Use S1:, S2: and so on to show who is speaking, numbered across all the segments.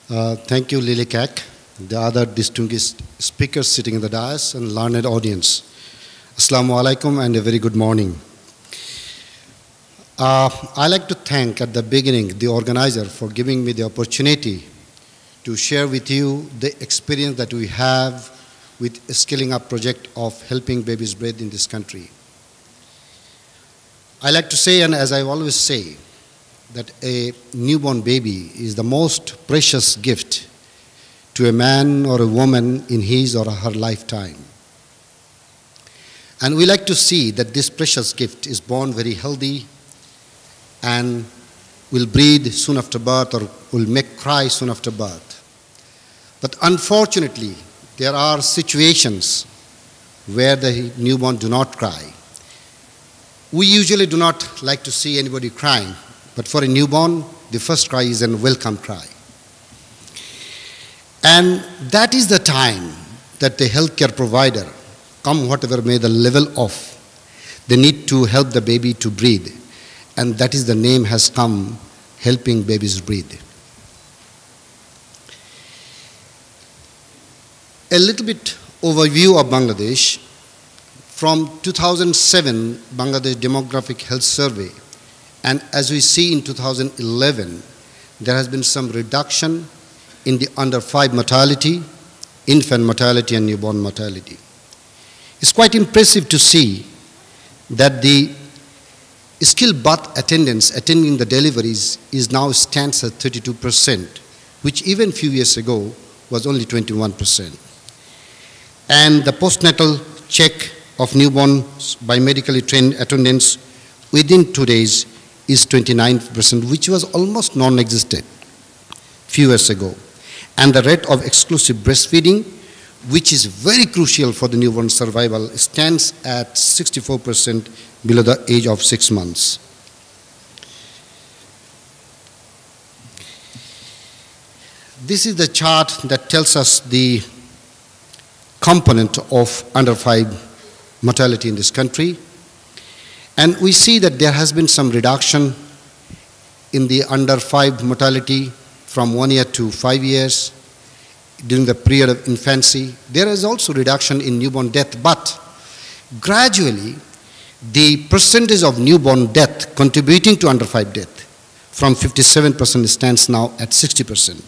S1: Thank you, Lily Kak, the other distinguished speakers sitting in the dais, and learned audience. Assalamu alaikum and a very good morning. I'd like to thank at the beginning the organizer for giving me the opportunity to share with you the experience that we have with a scaling up project of helping babies breathe in this country. I like to say, and as I always say, that a newborn baby is the most precious gift to a man or a woman in his or her lifetime. And we like to see that this precious gift is born very healthy and will breathe soon after birth or will make cry soon after birth. But unfortunately, there are situations where the newborn do not cry. We usually do not like to see anybody crying, but for a newborn, the first cry is a welcome cry. And that is the time that the healthcare provider, come whatever may the level of, they need to help the baby to breathe. And that is the name has come, helping babies breathe. A little bit overview of Bangladesh. From 2007 Bangladesh Demographic Health Survey, and as we see in 2011, there has been some reduction in the under 5 mortality, infant mortality and newborn mortality. It's quite impressive to see that the skilled birth attendance attending the deliveries is now stands at 32%, which even a few years ago was only 21%. And the postnatal check of newborns by medically trained attendants within 2 days is 29%, which was almost non-existent few years ago. And the rate of exclusive breastfeeding, which is very crucial for the newborn survival, stands at 64% below the age of 6 months. This is the chart that tells us the component of under 5 mortality in this country. And we see that there has been some reduction in the under 5 mortality from 1 year to 5 years during the period of infancy. There is also reduction in newborn death, but gradually the percentage of newborn death contributing to under 5 death from 57% stands now at 60%.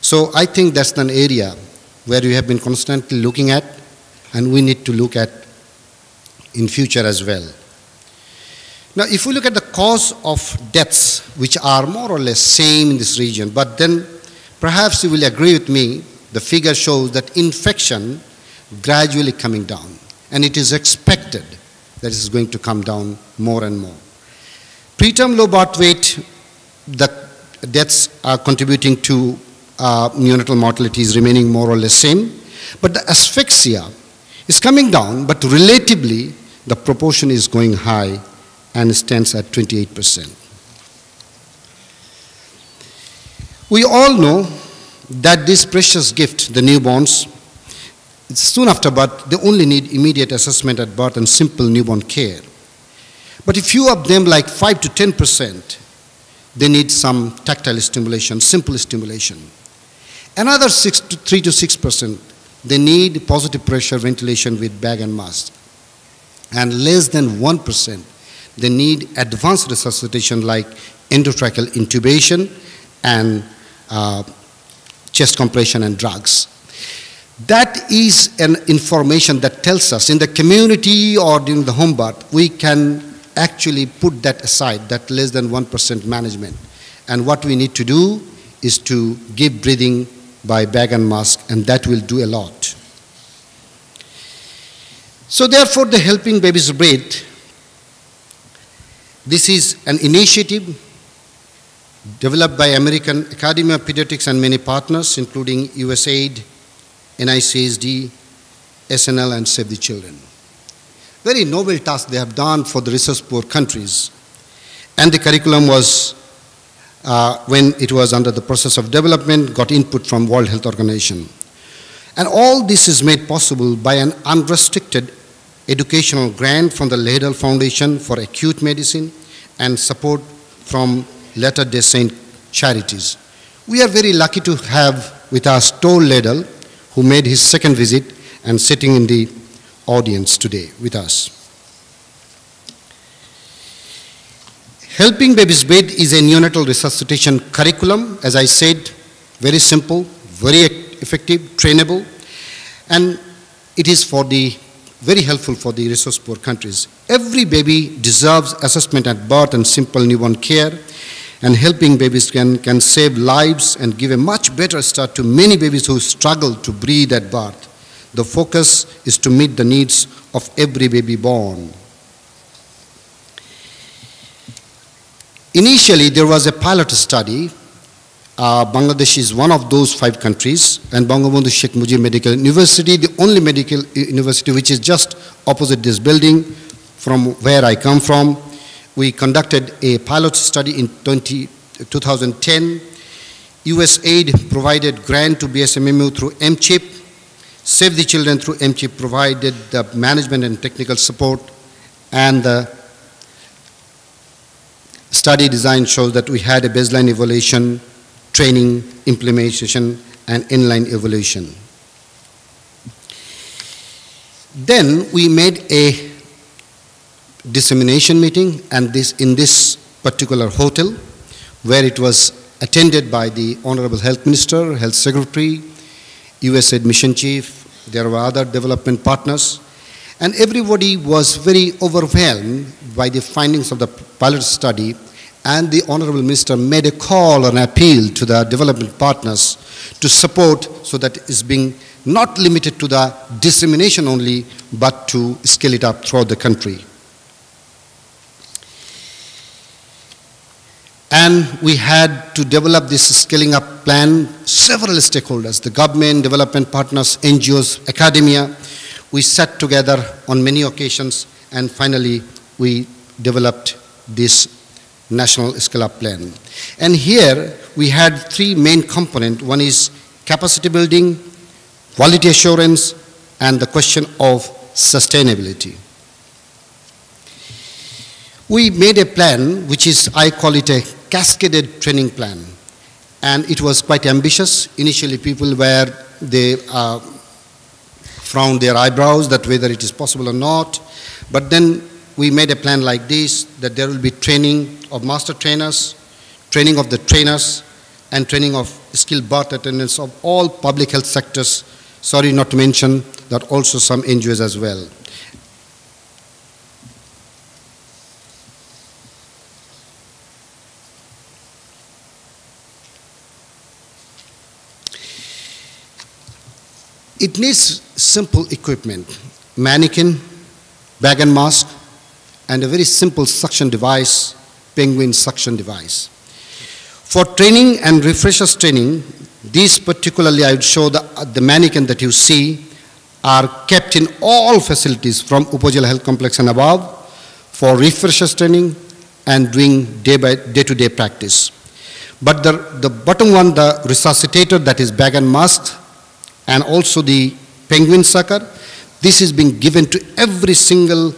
S1: So I think that's an area where we have been constantly looking at, and we need to look at in future as well. Now, if we look at the cause of deaths, which are more or less same in this region, but then perhaps you will agree with me, the figure shows that infection gradually coming down, and it is expected that it is going to come down more and more. Preterm low birth weight, the deaths are contributing to neonatal mortality is remaining more or less same, but the asphyxia is coming down, but relatively the proportion is going high and stands at 28%. We all know that this precious gift, the newborns, soon after birth, they only need immediate assessment at birth and simple newborn care. But a few of them, like 5 to 10%, they need some tactile stimulation, simple stimulation. Another 3 to 6%, they need positive pressure ventilation with bag and mask. And less than 1%, they need advanced resuscitation like endotracheal intubation and chest compression and drugs. That is an information that tells us in the community or during the home birth, we can actually put that aside, that less than 1% management. And what we need to do is to give breathing by bag and mask, and that will do a lot. So therefore, the Helping Babies Breathe, this is an initiative developed by American Academy of Pediatrics and many partners, including USAID, NICHD, SNL, and Save the Children. Very noble task they have done for the resource-poor countries. And the curriculum was, when it was under the process of development, got input from World Health Organization. And all this is made possible by an unrestricted educational grant from the Ladle Foundation for Acute Medicine and support from Latter-day Saint charities. We are very lucky to have with us Tor Ledel, who made his second visit and sitting in the audience today with us. Helping Babies Breathe is a neonatal resuscitation curriculum, as I said, very simple, very effective, trainable, and it is very helpful for the resource-poor countries. Every baby deserves assessment at birth and simple newborn care, and helping babies can save lives and give a much better start to many babies who struggle to breathe at birth. The focus is to meet the needs of every baby born. Initially, there was a pilot study. Bangladesh is one of those 5 countries, and Bangabandhu Sheikh Mujib Medical University, the only medical university which is just opposite this building from where I come from. We conducted a pilot study in 2010. USAID provided grant to BSMMU through MCHIP. Save the Children through MCHIP provided the management and technical support, and the study design shows that we had a baseline evaluation, training, implementation, and inline evaluation. Then we made a dissemination meeting, and in this particular hotel, where it was attended by the Honorable Health Minister, Health Secretary, USAID Mission Chief, there were other development partners, and everybody was very overwhelmed by the findings of the pilot study, and the Honorable Minister made a call or an appeal to the development partners to support so that it's being not limited to the dissemination only, but to scale it up throughout the country. And we had to develop this scaling up plan, several stakeholders, the government, development partners, NGOs, academia. We sat together on many occasions, and finally we developed this national scale up plan. And here we had 3 main components. One is capacity building, quality assurance, and the question of sustainability. We made a plan which is, I call it a cascaded training plan, and it was quite ambitious. Initially people they frowned their eyebrows that whether it is possible or not, but then we made a plan like this, that there will be training of master trainers, training of the trainers, and training of skilled birth attendants of all public health sectors. Sorry not to mention that also some NGOs as well. It needs simple equipment, mannequin, bag and mask, and a very simple suction device, penguin suction device. For training and refreshers training, these particularly I would show the mannequin that you see are kept in all facilities from Upazila Health Complex and above for refreshers training and doing day-to-day practice. But the bottom one, the resuscitator, that is bag and mask, and also the penguin sucker, this is being given to every single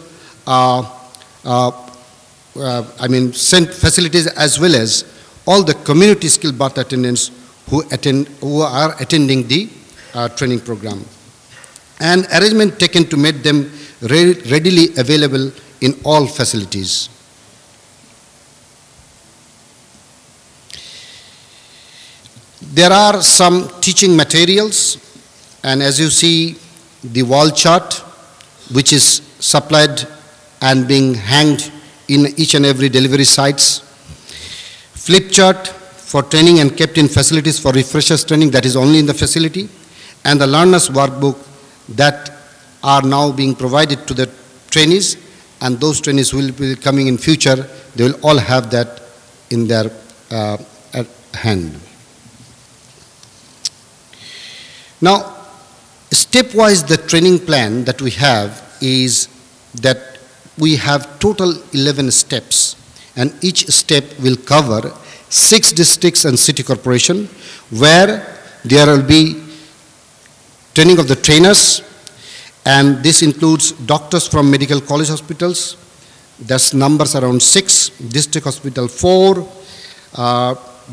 S1: facilities, as well as all the community skilled birth attendants who are attending the training program. And arrangement taken to make them readily available in all facilities. There are some teaching materials, and as you see, the wall chart, which is supplied and being hanged in each and every delivery sites. Flip chart for training and kept in facilities for refreshers training, that is only in the facility. And the learners workbook that are now being provided to the trainees, and those trainees will be coming in future, they will all have that in their at hand. Now, stepwise, the training plan that we have is that we have total 11 steps, and each step will cover 6 districts and city corporation, where there will be training of the trainers, and this includes doctors from medical college hospitals. That's numbers around 6, district hospital 4,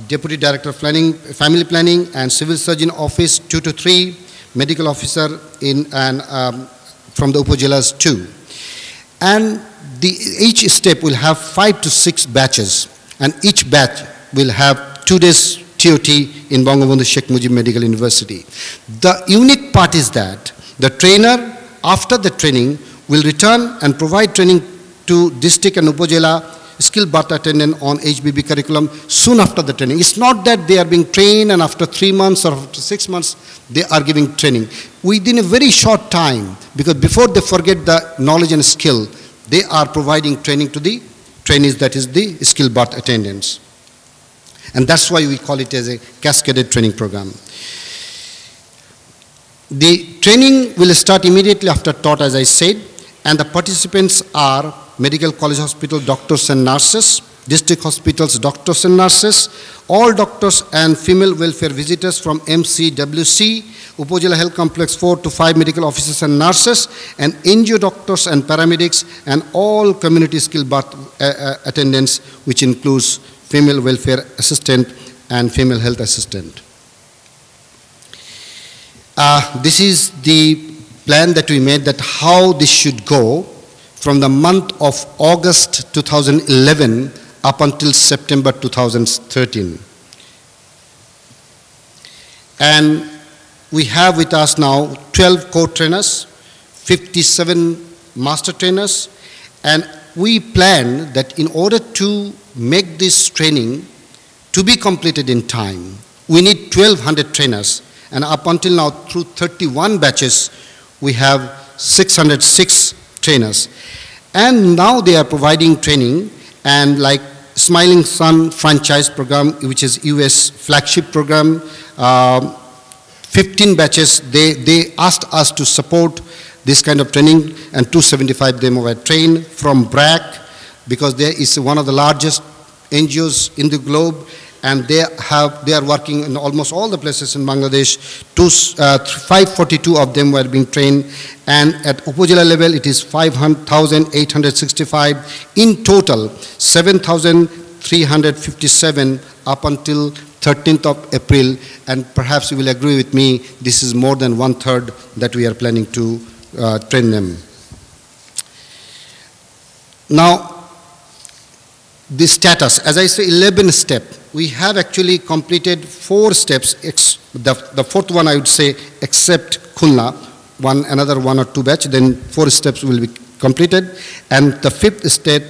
S1: Deputy Director of Planning, Family Planning and Civil Surgeon Office 2 to 3, Medical Officer in and from the Upajilas 2. And each step will have 5 to 6 batches, and each batch will have 2 days TOT in Bangabandhu Sheikh Mujib Medical University. The unique part is that the trainer, after the training, will return and provide training to district and Upajila skilled birth attendant on HBB curriculum soon after the training. It's not that they are being trained and after 3 months or after 6 months they are giving training. Within a very short time, because before they forget the knowledge and skill, they are providing training to the trainees, that is the skilled birth attendants. And that's why we call it as a cascaded training program. The training will start immediately after TOT, as I said, and the participants are medical college hospital doctors and nurses, district hospitals doctors and nurses, all doctors and female welfare visitors from MCWC, Upajila Health Complex 4 to 5 medical officers and nurses, and NGO doctors and paramedics, and all community skilled birth attendants, which includes female welfare assistant and female health assistant. This is the plan that we made, that how this should go from the month of August 2011 up until September 2013. And we have with us now 12 co-trainers, 57 master trainers, and we plan that in order to make this training to be completed in time, we need 1,200 trainers, and up until now, through 31 batches, we have 606 trainers. And now they are providing training, and like Smiling Sun franchise program, which is US flagship program, 15 batches, they asked us to support this kind of training, and 275 of them were trained from BRAC, because there is one of the largest NGOs in the globe, and they are working in almost all the places in Bangladesh. 542 of them were being trained, and at Upajila level it is 5,865. In total, 7,357 up until 13th of April, and perhaps you will agree with me, this is more than 1/3 that we are planning to train them. Now, the status, as I say, 11 steps. We have actually completed 4 steps. The fourth one, I would say, except Khulna, another 1 or 2 batch, then 4 steps will be completed. And the 5th step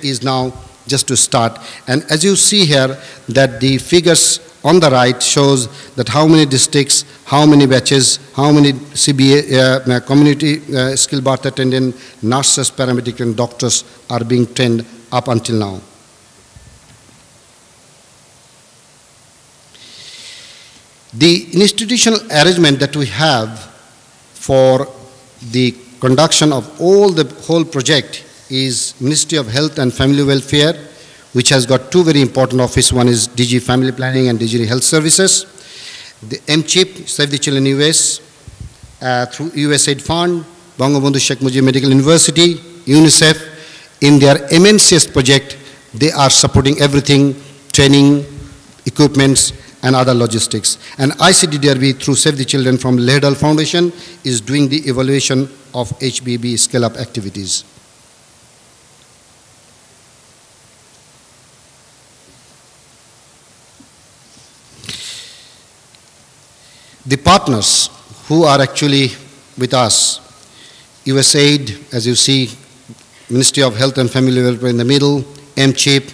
S1: is now just to start. And as you see here, that the figures on the right shows that how many districts, how many batches, how many CBA, community skilled birth attendant, nurses, paramedics, and doctors are being trained up until now. The institutional arrangement that we have for the conduction of the whole project is Ministry of Health and Family Welfare, which has got 2 very important offices. One is DG Family Planning and DG Health Services. The MCHIP, Save the Children US, through USAID Fund, Bangabandhu Sheikh Mujib Medical University, UNICEF, in their MNCS project, they are supporting everything, training, equipments, and other logistics. And ICDDRB, through Save the Children from Lehdal Foundation, is doing the evaluation of HBB scale-up activities. The partners who are actually with us, USAID, as you see, Ministry of Health and Family Welfare in the middle, MCHIP,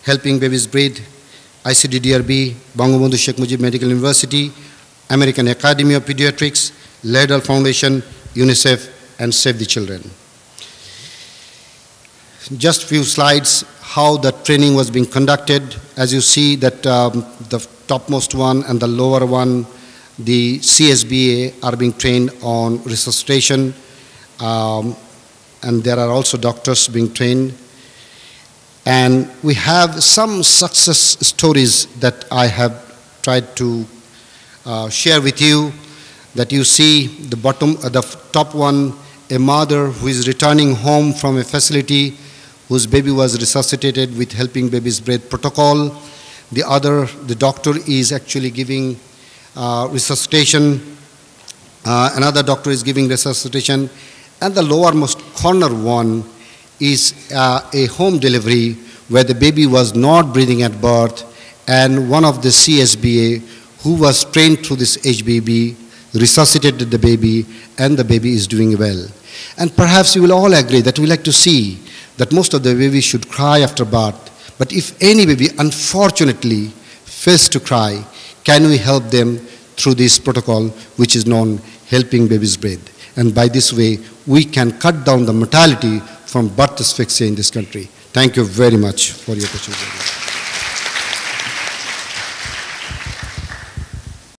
S1: Helping Babies Breathe, ICDDRB, Bangabandhu Sheikh Mujib Medical University, American Academy of Pediatrics, Lehdal Foundation, UNICEF, and Save the Children. Just few slides how the training was being conducted. As you see that the topmost one and the lower one, the CSBA are being trained on resuscitation, and there are also doctors being trained. And we have some success stories that I have tried to share with you, that you see the top one, a mother who is returning home from a facility whose baby was resuscitated with Helping Babies Breathe protocol. the doctor is actually giving resuscitation, another doctor is giving resuscitation, and the lowermost corner one is a home delivery where the baby was not breathing at birth, and one of the CSBA who was trained through this HBB resuscitated the baby, and the baby is doing well. And perhaps you will all agree that we like to see that most of the babies should cry after birth, but if any baby unfortunately fails to cry, can we help them through this protocol which is known helping babies breathe? And by this way, we can cut down the mortality from birth asphyxia in this country. Thank you very much for your attention.